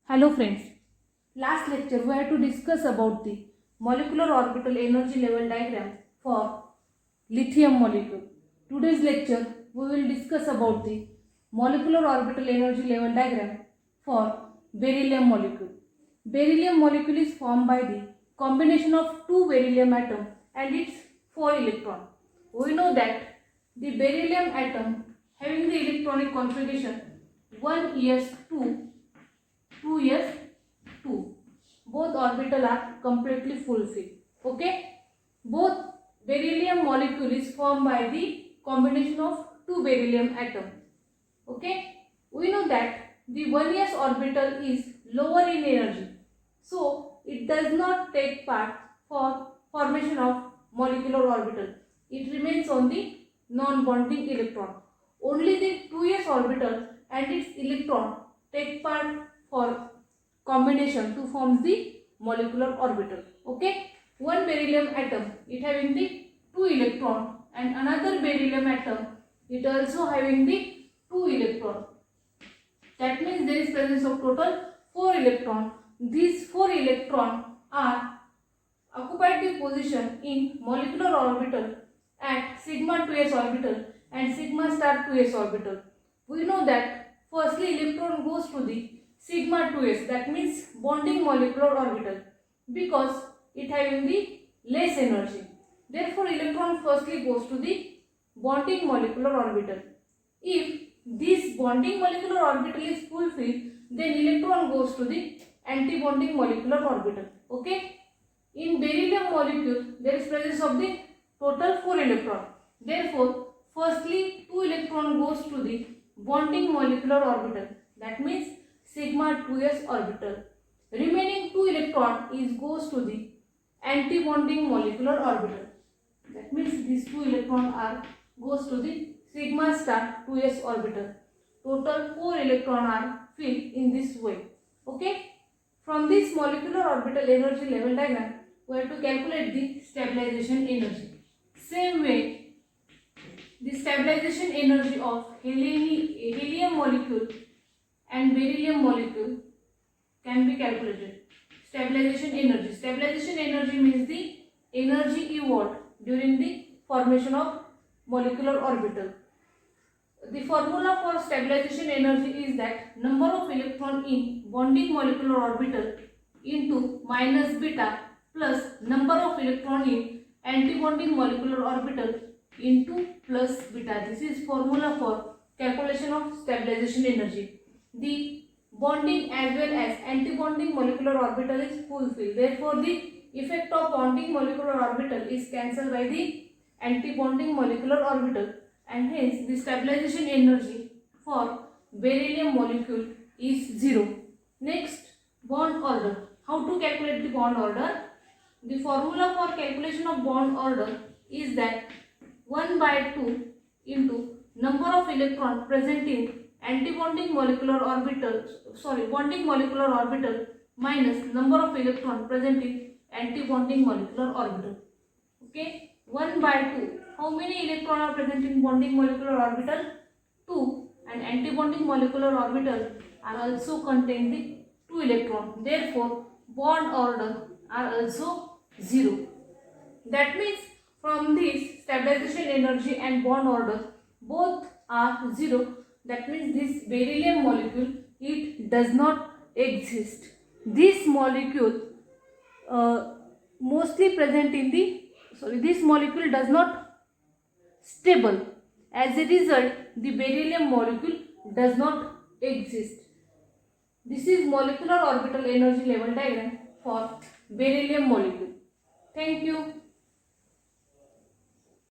Hello friends, last lecture we had to discuss about the molecular orbital energy level diagram for lithium molecule. Today's lecture we will discuss about the molecular orbital energy level diagram for beryllium molecule. Beryllium molecule is formed by the combination of two beryllium atom and its 4 electron. We know that the beryllium atom having the electronic configuration 1s2 2s2. Both orbital are completely fulfilled. Okay. Both beryllium molecule is formed by the combination of two beryllium atom. Okay. We know that the 1s orbital is lower in energy. So it does not take part for formation of molecular orbital. It remains on the non-bonding electron. Only the 2s orbital and its electron take part for combination to form the molecular orbital. Okay, one beryllium atom it having the 2 electron and another beryllium atom it also having the 2 electron. That means there is presence of total 4 electron. These 4 electron are occupied the position in molecular orbital at sigma 2s orbital and sigma star 2s orbital. We know that firstly electron goes to the sigma 2s, that means bonding molecular orbital, because it having the less energy. Therefore electron firstly goes to the bonding molecular orbital. If this bonding molecular orbital is fulfilled, then electron goes to the anti-bonding molecular orbital. Okay. In beryllium molecule, there is presence of the total 4 electron. Therefore, firstly 2 electron goes to the bonding molecular orbital. That means sigma 2s orbital. Remaining 2 electron is goes to the anti-bonding molecular orbital. That means these 2 electron are goes to the sigma star 2s orbital. Total 4 electron are filled in this way. Okay. From this molecular orbital energy level diagram, we have to calculate the stabilization energy. Same way, the stabilization energy of helium molecule and beryllium molecule can be calculated. Stabilization energy. Stabilization energy means the energy evolved during the formation of molecular orbital. The formula for stabilization energy is that number of electron in bonding molecular orbital into minus beta plus number of electron in antibonding molecular orbital into plus beta. This is formula for calculation of stabilization energy. The bonding as well as antibonding molecular orbital is fulfilled. Therefore, the effect of bonding molecular orbital is cancelled by the antibonding molecular orbital, and hence the stabilization energy for beryllium molecule is 0. Next, bond order. How to calculate the bond order? The formula for calculation of bond order is that 1 by 2 into number of electron present in antibonding molecular orbital, bonding molecular orbital minus number of electron present in antibonding molecular orbital. Okay, 1 by 2. How many electron are present in bonding molecular orbital? 2, and antibonding molecular orbital are also contain the 2 electron. Therefore, bond order are also 0. That means from this stabilization energy and bond order both are 0. That means this beryllium molecule it does not exist. This molecule mostly present in the this molecule does not stable. As a result, the beryllium molecule does not exist. This is molecular orbital energy level diagram for beryllium molecule. Thank you.